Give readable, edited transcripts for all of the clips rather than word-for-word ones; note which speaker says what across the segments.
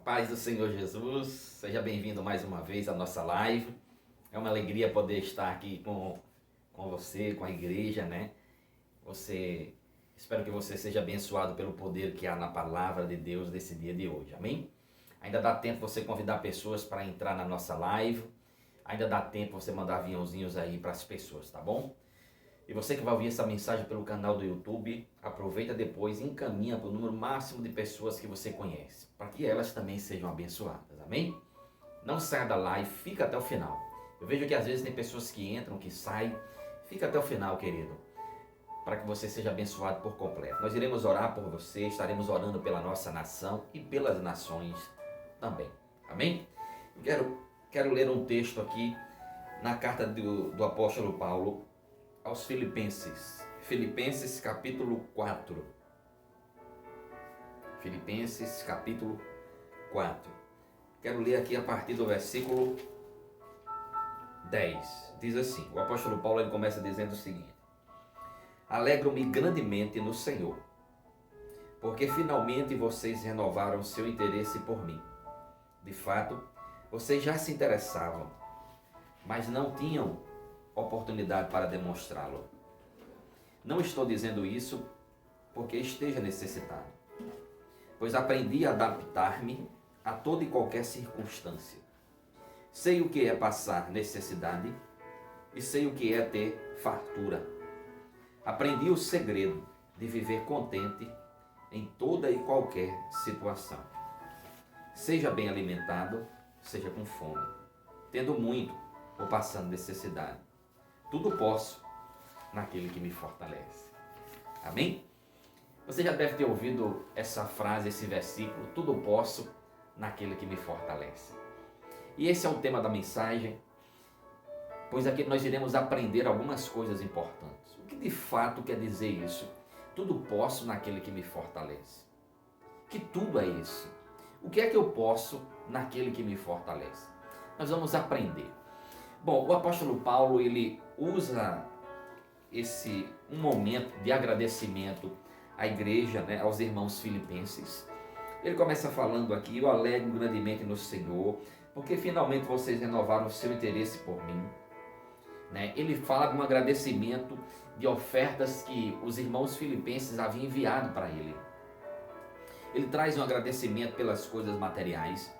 Speaker 1: Paz do Senhor Jesus, seja bem-vindo mais uma vez à nossa live. É uma alegria poder estar aqui com você, com a igreja, né? Espero que você seja abençoado pelo poder que há na palavra de Deus nesse dia de hoje, amém? Ainda dá tempo você convidar pessoas para entrar na nossa live, ainda dá tempo você mandar aviãozinhos aí para as pessoas, tá bom? E você que vai ouvir essa mensagem pelo canal do YouTube, aproveita depois e encaminha para o número máximo de pessoas que você conhece, para que elas também sejam abençoadas, amém? Não saia da live, fica até o final. Eu vejo que às vezes tem pessoas que entram, que saem, fica até o final, querido, para que você seja abençoado por completo. Nós iremos orar por você, estaremos orando pela nossa nação e pelas nações também, amém? Quero ler um texto aqui na carta do apóstolo Paulo aos Filipenses. Filipenses capítulo 4. Filipenses capítulo 4. Quero ler aqui a partir do versículo 10. Diz assim, o apóstolo Paulo ele começa dizendo o seguinte: Alegro-me grandemente no Senhor, porque finalmente vocês renovaram seu interesse por mim. De fato, vocês já se interessavam, mas não tinham oportunidade para demonstrá-lo. Não estou dizendo isso porque esteja necessitado, pois aprendi a adaptar-me a toda e qualquer circunstância. Sei o que é passar necessidade e sei o que é ter fartura. Aprendi o segredo de viver contente em toda e qualquer situação. Seja bem alimentado, seja com fome, tendo muito ou passando necessidade. Tudo posso naquele que me fortalece. Amém? Você já deve ter ouvido essa frase, esse versículo, tudo posso naquele que me fortalece. E esse é o tema da mensagem, pois aqui nós iremos aprender algumas coisas importantes. O que de fato quer dizer isso? Tudo posso naquele que me fortalece. Que tudo é isso? O que é que eu posso naquele que me fortalece? Nós vamos aprender. Bom, o apóstolo Paulo, ele usa um momento de agradecimento à igreja, né, aos irmãos filipenses. Ele começa falando aqui: eu alegro grandemente no Senhor, porque finalmente vocês renovaram o seu interesse por mim. Né? Ele fala de um agradecimento de ofertas que os irmãos filipenses haviam enviado para ele. Ele traz um agradecimento pelas coisas materiais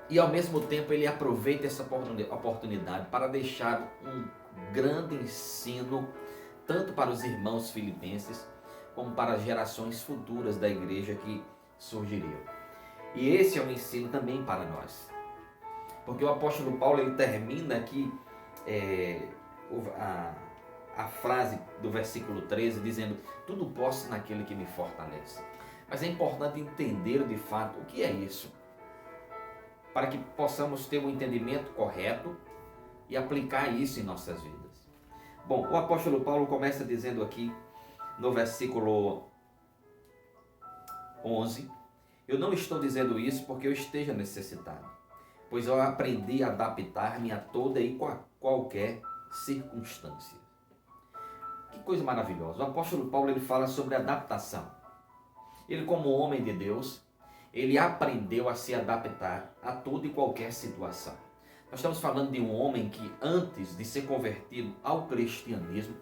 Speaker 1: e ao mesmo tempo ele aproveita essa oportunidade para deixar um grande ensino tanto para os irmãos filipenses como para as gerações futuras da igreja que surgiriam. E esse é um ensino também para nós, porque o apóstolo Paulo ele termina aqui a frase do versículo 13 dizendo: tudo posso naquele que me fortalece. Mas é importante entender de fato o que é isso, para que possamos ter um entendimento correto e aplicar isso em nossas vidas. Bom, o apóstolo Paulo começa dizendo aqui no versículo 11: eu não estou dizendo isso porque eu esteja necessitado, pois eu aprendi a adaptar-me a toda e qualquer circunstância. Que coisa maravilhosa. O apóstolo Paulo ele fala sobre adaptação. Ele, como homem de Deus, ele aprendeu a se adaptar a toda e qualquer situação. Nós estamos falando de um homem que antes de ser convertido ao cristianismo,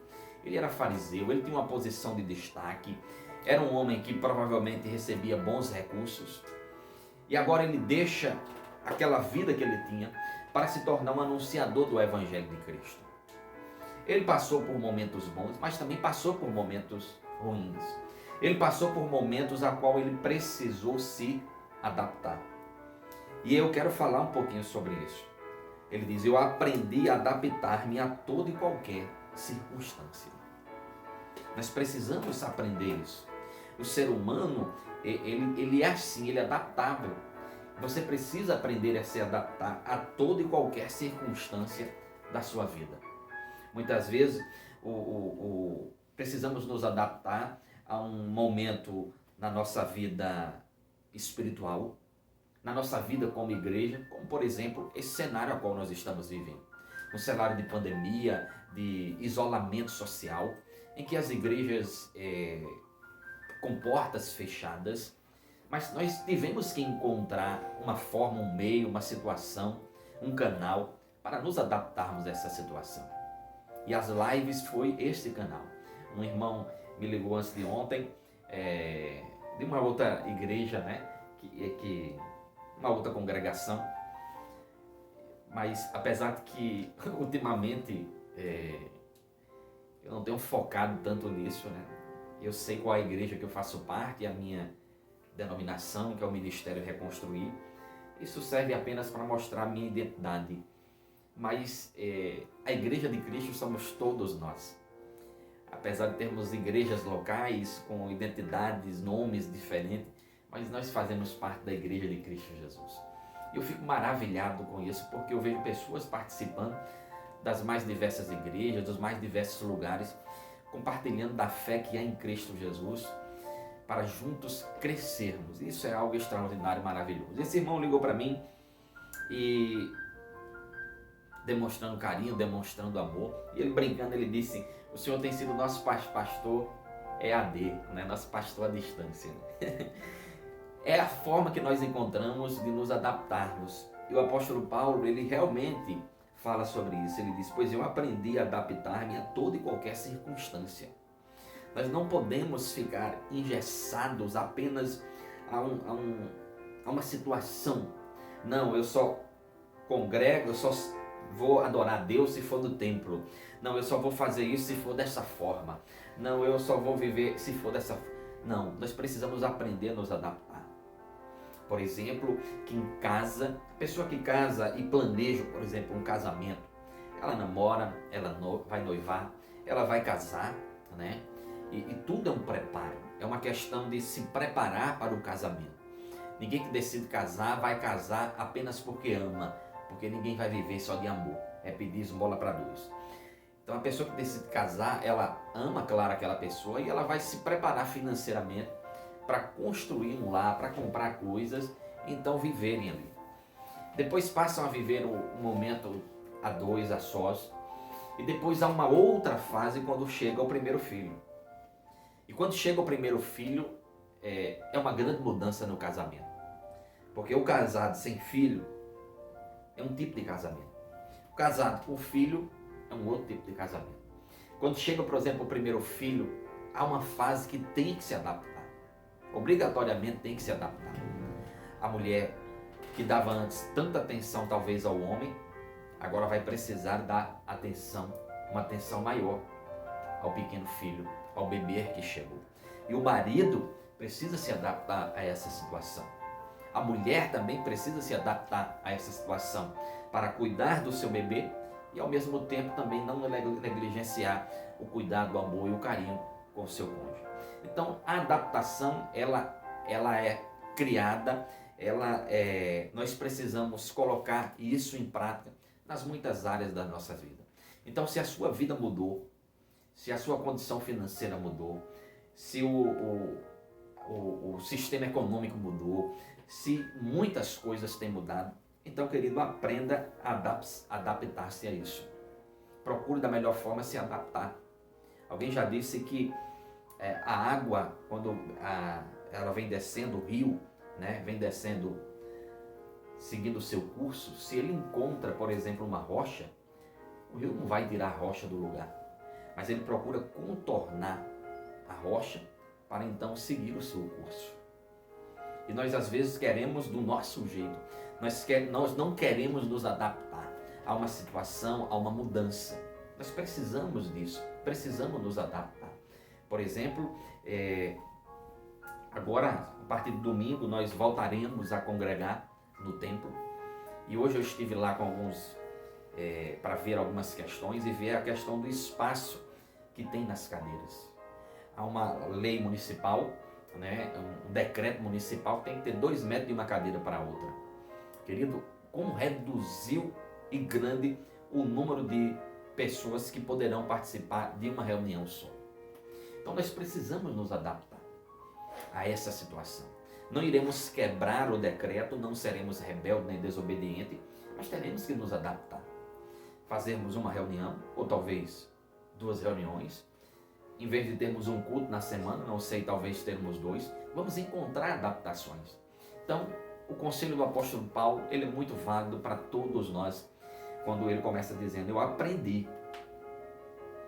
Speaker 1: ele era fariseu, ele tinha uma posição de destaque, era um homem que provavelmente recebia bons recursos, e agora ele deixa aquela vida que ele tinha para se tornar um anunciador do Evangelho de Cristo. Ele passou por momentos bons, mas também passou por momentos ruins. Ele passou por momentos a qual ele precisou se adaptar. E eu quero falar um pouquinho sobre isso. Ele diz: eu aprendi a adaptar-me a toda e qualquer circunstância. Nós precisamos aprender isso. O ser humano, ele é assim, ele é adaptável. Você precisa aprender a se adaptar a toda e qualquer circunstância da sua vida. Muitas vezes precisamos nos adaptar a um momento na nossa vida espiritual, na nossa vida como igreja, como por exemplo esse cenário ao qual nós estamos vivendo. Um cenário de pandemia, de isolamento social, em que as igrejas com portas fechadas Mas nós tivemos que encontrar uma forma, um meio, uma situação, um canal para nos adaptarmos a essa situação. E as lives foi este canal. Um irmão me ligou antes de ontem, de uma outra igreja, né? Uma outra congregação. Mas apesar de que ultimamente eu não tenho focado tanto nisso, né? Eu sei qual é a igreja que eu faço parte, a minha denominação, que é o Ministério Reconstruir. Isso serve apenas para mostrar a minha identidade. Mas a igreja de Cristo somos todos nós. Apesar de termos igrejas locais com identidades, nomes diferentes, mas nós fazemos parte da igreja de Cristo Jesus. E eu fico maravilhado com isso, porque eu vejo pessoas participando das mais diversas igrejas, dos mais diversos lugares, compartilhando da fé que há em Cristo Jesus, para juntos crescermos. Isso é algo extraordinário, maravilhoso. Esse irmão ligou para mim e demonstrando carinho, demonstrando amor, e ele brincando, ele disse: o senhor tem sido nosso pastor EAD, né? Nosso pastor à distância. É a forma que nós encontramos de nos adaptarmos. E o apóstolo Paulo, ele realmente fala sobre isso. Ele diz: pois eu aprendi a adaptar-me a toda e qualquer circunstância. Nós não podemos ficar engessados apenas a uma situação. Não, eu só congrego, eu só vou adorar a Deus se for no templo. Não, eu só vou fazer isso se for dessa forma. Não, eu só vou viver se for dessa forma. Não, nós precisamos aprender a nos adaptar. Por exemplo, que em casa, a pessoa que casa e planeja, por exemplo, um casamento, ela namora, ela vai noivar, ela vai casar, né? E tudo é um preparo, é uma questão de se preparar para o casamento. Ninguém que decide casar vai casar apenas porque ama, porque ninguém vai viver só de amor, é pedir esmola para dois. Então a pessoa que decide casar, ela ama, claro, aquela pessoa e ela vai se preparar financeiramente para construir um lar, para comprar coisas, então viverem ali. Depois passam a viver um momento a dois, a sós, e depois há uma outra fase quando chega o primeiro filho. E quando chega o primeiro filho, é uma grande mudança no casamento. Porque o casado sem filho é um tipo de casamento. O casado com filho é um outro tipo de casamento. Quando chega, por exemplo, o primeiro filho, há uma fase que tem que se adaptar. Obrigatoriamente tem que se adaptar. A mulher que dava antes tanta atenção talvez ao homem, agora vai precisar dar atenção, uma atenção maior ao pequeno filho, ao bebê que chegou. E o marido precisa se adaptar a essa situação. A mulher também precisa se adaptar a essa situação para cuidar do seu bebê e ao mesmo tempo também não negligenciar o cuidado, o amor e o carinho com o seu cônjuge. Então a adaptação ela é criada, nós precisamos colocar isso em prática nas muitas áreas da nossa vida. Então se a sua vida mudou, se a sua condição financeira mudou, se o sistema econômico mudou, se muitas coisas têm mudado, então, querido, aprenda a adaptar-se a isso. Procure da melhor forma se adaptar. Alguém já disse que a água, quando ela vem descendo o rio, né, vem descendo, seguindo o seu curso, se ele encontra, por exemplo, uma rocha, o rio não vai tirar a rocha do lugar, mas ele procura contornar a rocha para então seguir o seu curso. E nós às vezes queremos do nosso jeito, nós não queremos nos adaptar a uma situação, a uma mudança. Nós precisamos disso, precisamos nos adaptar. Por exemplo, agora, a partir do domingo, nós voltaremos a congregar no templo. E hoje eu estive lá com alguns, para ver algumas questões e ver a questão do espaço que tem nas cadeiras. Há uma lei municipal, né, um decreto municipal que tem que ter 2 metros de uma cadeira para a outra. Querido, como reduziu e grande o número de pessoas que poderão participar de uma reunião só. Então nós precisamos nos adaptar a essa situação. Não iremos quebrar o decreto, não seremos rebeldes nem desobedientes, mas teremos que nos adaptar. Fazermos uma reunião, ou talvez 2 reuniões, em vez de termos um culto na semana, não sei, talvez termos 2, vamos encontrar adaptações. Então, o conselho do apóstolo Paulo, ele é muito válido para todos nós, quando ele começa dizendo, eu aprendi.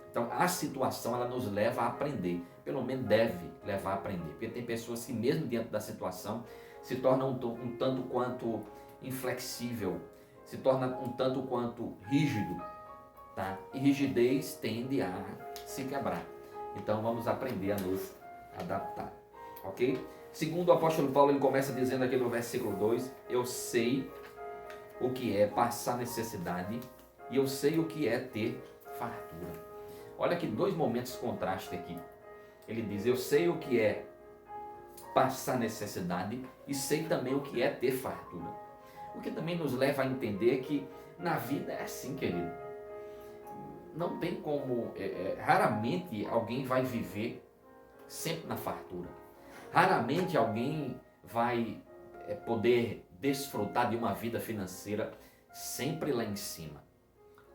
Speaker 1: Então, a situação, ela nos leva a aprender, pelo menos deve levar a aprender, porque tem pessoas que mesmo dentro da situação, se tornam um tanto quanto inflexível, se torna um tanto quanto rígido, tá? E rigidez tende a se quebrar. Então, vamos aprender a nos adaptar, ok? Segundo o apóstolo Paulo, ele começa dizendo aqui no versículo 2, eu sei o que é passar necessidade e eu sei o que é ter fartura. Olha que dois momentos de contraste aqui. Ele diz, eu sei o que é passar necessidade e sei também o que é ter fartura. O que também nos leva a entender que na vida é assim, querido. Não tem como, raramente alguém vai viver sempre na fartura. Raramente alguém vai poder desfrutar de uma vida financeira sempre lá em cima.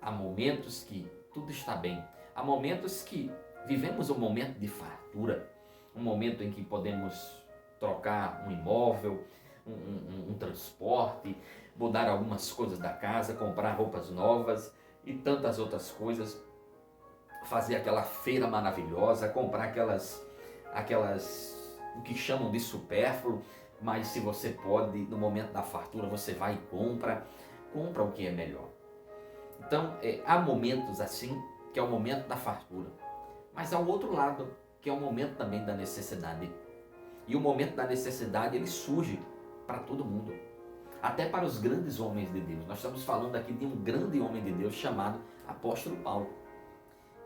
Speaker 1: Há momentos que tudo está bem. Há momentos que vivemos um momento de fartura, um momento em que podemos trocar um imóvel, um transporte, mudar algumas coisas da casa, comprar roupas novas e tantas outras coisas, fazer aquela feira maravilhosa, comprar aquelas o que chamam de supérfluo, mas se você pode, no momento da fartura, você vai e compra o que é melhor. Então, há momentos assim, que é o momento da fartura, mas há o outro lado, que é o momento também da necessidade. E o momento da necessidade, ele surge para todo mundo, até para os grandes homens de Deus. Nós estamos falando aqui de um grande homem de Deus chamado apóstolo Paulo.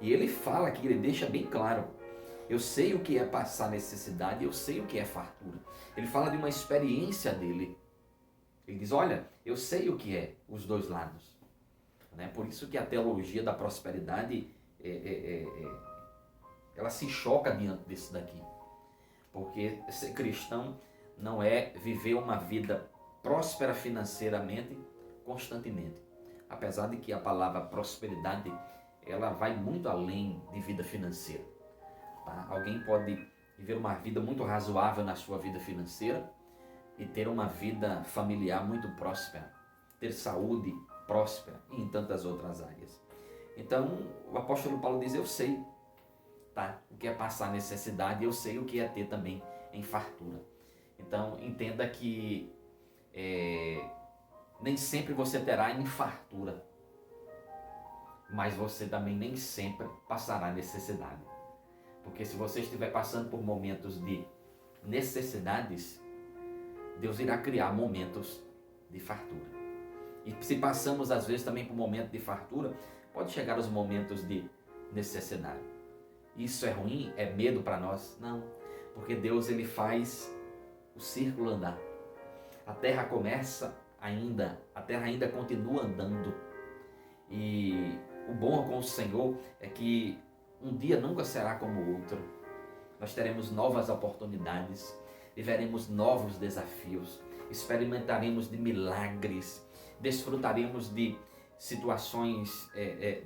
Speaker 1: E ele fala aqui, ele deixa bem claro, eu sei o que é passar necessidade, eu sei o que é fartura. Ele fala de uma experiência dele. Ele diz, olha, eu sei o que é os dois lados. Por isso que a teologia da prosperidade, ela se choca diante disso daqui. Porque ser cristão não é viver uma vida próspera financeiramente constantemente. Apesar de que a palavra prosperidade, ela vai muito além de vida financeira. Tá? Alguém pode viver uma vida muito razoável na sua vida financeira e ter uma vida familiar muito próspera, ter saúde próspera e em tantas outras áreas. Então, o apóstolo Paulo diz, eu sei, tá? O que é passar necessidade, eu sei o que é ter também em fartura. Então, entenda que nem sempre você terá em fartura, mas você também nem sempre passará necessidade. Porque se você estiver passando por momentos de necessidades, Deus irá criar momentos de fartura. E se passamos às vezes também por momentos de fartura, pode chegar os momentos de necessidade. Isso é ruim? É medo para nós? Não, porque Deus ele faz o círculo andar. A terra a terra ainda continua andando. E o bom com o Senhor é que um dia nunca será como o outro. Nós teremos novas oportunidades, viveremos novos desafios, experimentaremos de milagres, desfrutaremos de situações,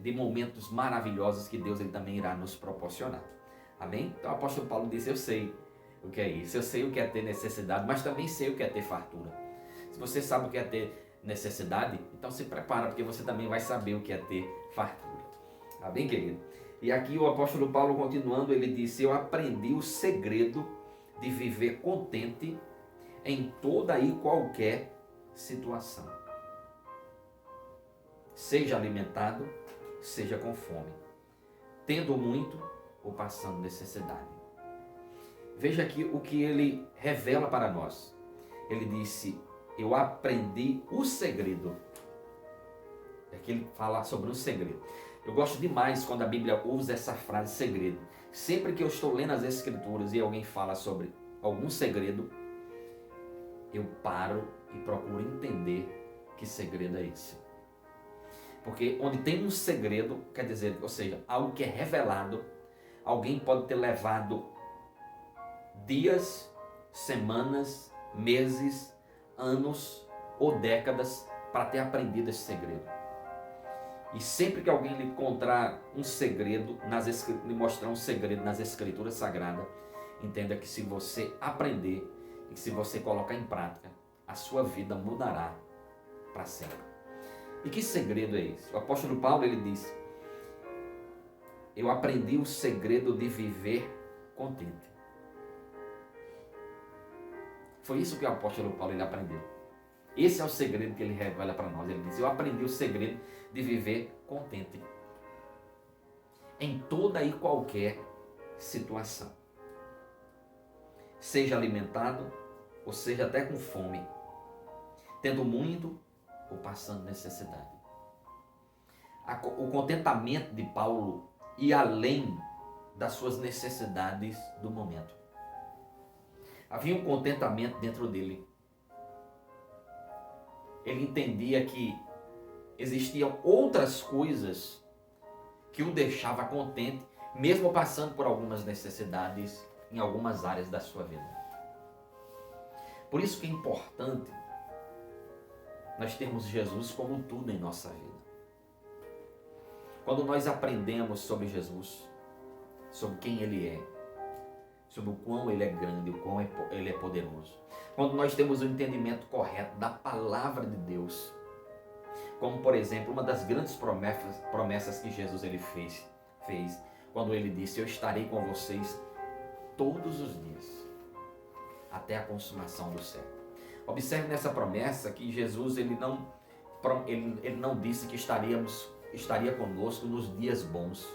Speaker 1: de momentos maravilhosos que Deus ele também irá nos proporcionar. Amém? Então o apóstolo Paulo diz, eu sei o que é isso, eu sei o que é ter necessidade, mas também sei o que é ter fartura. Se você sabe o que é ter necessidade, então se prepara, porque você também vai saber o que é ter fartura. Amém, querido? E aqui o apóstolo Paulo continuando, ele disse, eu aprendi o segredo de viver contente em toda e qualquer situação. Seja alimentado, seja com fome, tendo muito ou passando necessidade. Veja aqui o que ele revela para nós. Ele disse, eu aprendi o segredo. Aqui ele fala sobre um segredo. Eu gosto demais quando a Bíblia usa essa frase segredo. Sempre que eu estou lendo as Escrituras e alguém fala sobre algum segredo, eu paro e procuro entender que segredo é esse. Porque onde tem um segredo, quer dizer, ou seja, algo que é revelado, alguém pode ter levado dias, semanas, meses, anos ou décadas para ter aprendido esse segredo. E sempre que alguém lhe encontrar um segredo, lhe mostrar um segredo nas Escrituras Sagradas, entenda que se você aprender e se você colocar em prática, a sua vida mudará para sempre. E que segredo é esse? O apóstolo Paulo, ele diz: eu aprendi o segredo de viver contente. Foi isso que o apóstolo Paulo ele aprendeu. Esse é o segredo que ele revela para nós. Ele diz: eu aprendi o segredo de viver contente em toda e qualquer situação. Seja alimentado, ou seja até com fome, tendo muito ou passando necessidade. O contentamento de Paulo ia além das suas necessidades do momento. Havia um contentamento dentro dele. Ele entendia que existiam outras coisas que o deixava contente, mesmo passando por algumas necessidades em algumas áreas da sua vida. Por isso que é importante nós termos Jesus como tudo em nossa vida. Quando nós aprendemos sobre Jesus, sobre quem Ele é, sobre o quão Ele é grande, o quão Ele é poderoso, quando nós temos o entendimento correto da palavra de Deus, como por exemplo, uma das grandes promessas que Jesus ele fez, quando Ele disse: eu estarei com vocês todos os dias, até a consumação do século. Observe nessa promessa que Jesus ele não disse que estaria conosco nos dias bons.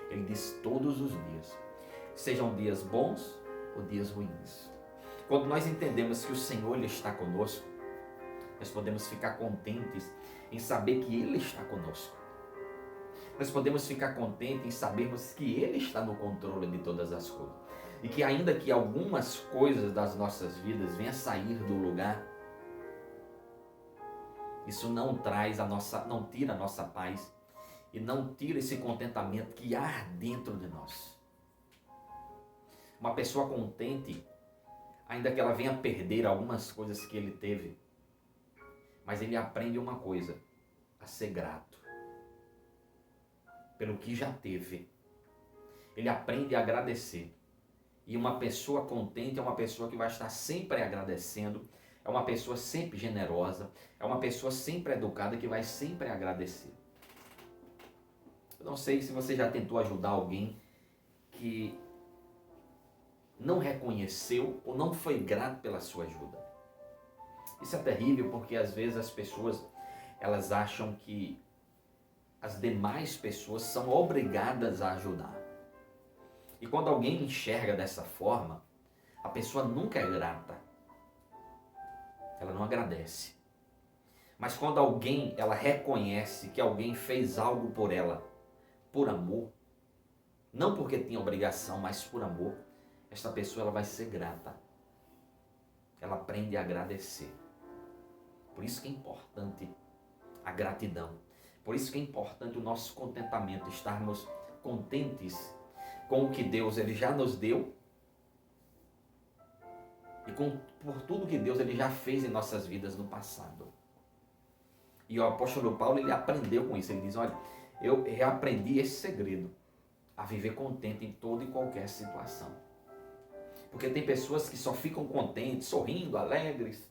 Speaker 1: Ele disse todos os dias, sejam dias bons ou dias ruins. Quando nós entendemos que o Senhor ele está conosco, nós podemos ficar contentes em saber que Ele está conosco. Nós podemos ficar contentes em sabermos que Ele está no controle de todas as coisas. E que ainda que algumas coisas das nossas vidas venham a sair do lugar, isso não tira a nossa paz e não tira esse contentamento que há dentro de nós. Uma pessoa contente, ainda que ela venha a perder algumas coisas que ele teve, mas ele aprende uma coisa: a ser grato pelo que já teve. Ele aprende a agradecer. E uma pessoa contente é uma pessoa que vai estar sempre agradecendo, é uma pessoa sempre generosa, é uma pessoa sempre educada que vai sempre agradecer. Eu não sei se você já tentou ajudar alguém que não reconheceu ou não foi grato pela sua ajuda. Isso é terrível porque às vezes as pessoas elas acham que as demais pessoas são obrigadas a ajudar. E quando alguém enxerga dessa forma, a pessoa nunca é grata. Ela não agradece. Mas quando ela reconhece que alguém fez algo por ela, por amor, não porque tinha obrigação, mas por amor, esta pessoa ela vai ser grata. Ela aprende a agradecer. Por isso que é importante a gratidão. Por isso que é importante o nosso contentamento, estarmos contentes com o que Deus ele já nos deu e por tudo que Deus ele já fez em nossas vidas no passado. E o apóstolo Paulo ele aprendeu com isso. Ele diz: olha, eu aprendi esse segredo, a viver contente em toda e qualquer situação. Porque tem pessoas que só ficam contentes, sorrindo, alegres,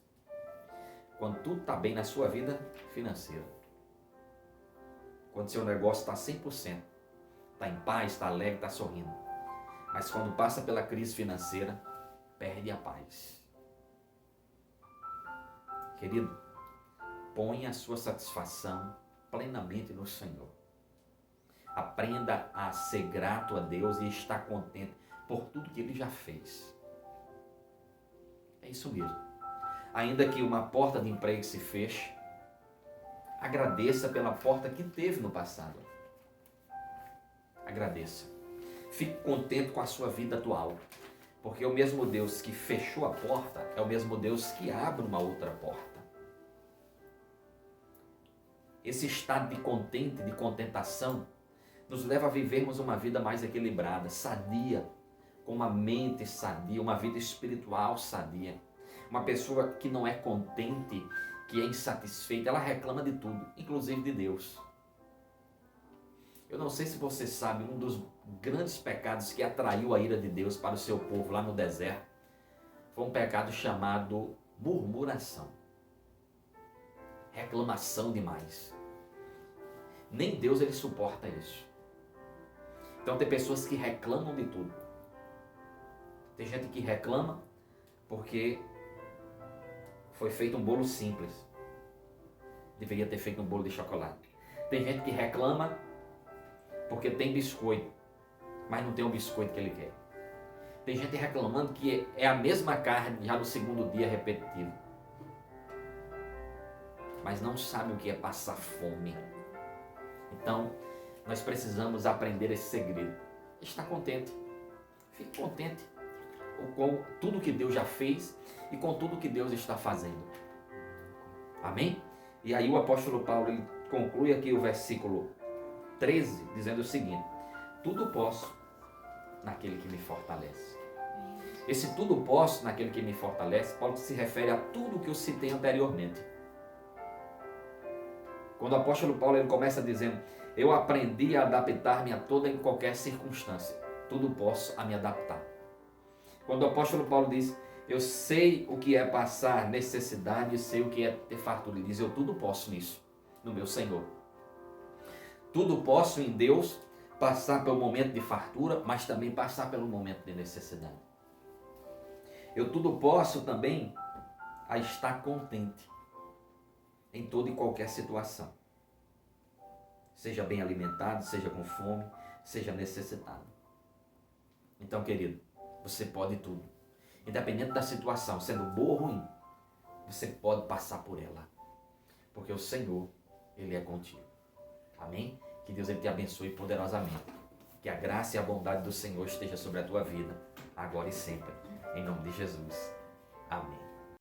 Speaker 1: quando tudo está bem na sua vida financeira. Quando seu negócio está 100%, está em paz, está alegre, está sorrindo. Mas quando passa pela crise financeira, perde a paz. Querido, ponha a sua satisfação plenamente no Senhor. Aprenda a ser grato a Deus e estar contente por tudo que Ele já fez. É isso mesmo. Ainda que uma porta de emprego se feche, agradeça pela porta que teve no passado. Agradeça. Fique contente com a sua vida atual. Porque o mesmo Deus que fechou a porta é o mesmo Deus que abre uma outra porta. Esse estado de contente, de contentação, nos leva a vivermos uma vida mais equilibrada, sadia, com uma mente sadia, uma vida espiritual sadia. Uma pessoa que não é contente, que é insatisfeita, ela reclama de tudo, inclusive de Deus. Eu não sei se você sabe, um dos grandes pecados que atraiu a ira de Deus para o seu povo lá no deserto foi um pecado chamado murmuração. Reclamação demais. Nem Deus ele suporta isso. Então tem pessoas que reclamam de tudo. Tem gente que reclama porque foi feito um bolo simples. Deveria ter feito um bolo de chocolate. Tem gente que reclama porque tem biscoito, mas não tem o biscoito que ele quer. Tem gente reclamando que é a mesma carne já no segundo dia repetitivo. Mas não sabe o que é passar fome. Então, nós precisamos aprender esse segredo. Está contente. Fique contente com tudo que Deus já fez e com tudo que Deus está fazendo. Amém? E aí o apóstolo Paulo ele conclui aqui o versículo 13, dizendo o seguinte: tudo posso naquele que me fortalece. Esse tudo posso naquele que me fortalece, Paulo se refere a tudo que eu citei anteriormente. Quando o apóstolo Paulo ele começa dizendo: eu aprendi a adaptar-me a toda e qualquer circunstância, tudo posso a me adaptar. Quando o apóstolo Paulo diz: eu sei o que é passar necessidade e sei o que é ter fartura, ele diz: eu tudo posso nisso, no meu Senhor. Tudo posso em Deus passar pelo momento de fartura, mas também passar pelo momento de necessidade. Eu tudo posso também a estar contente em toda e qualquer situação. Seja bem alimentado, seja com fome, seja necessitado. Então, querido, você pode tudo. Independente da situação, sendo boa ou ruim, você pode passar por ela. Porque o Senhor, Ele é contigo. Amém? Que Deus ele te abençoe poderosamente. Que a graça e a bondade do Senhor esteja sobre a tua vida, agora e sempre. Em nome de Jesus. Amém.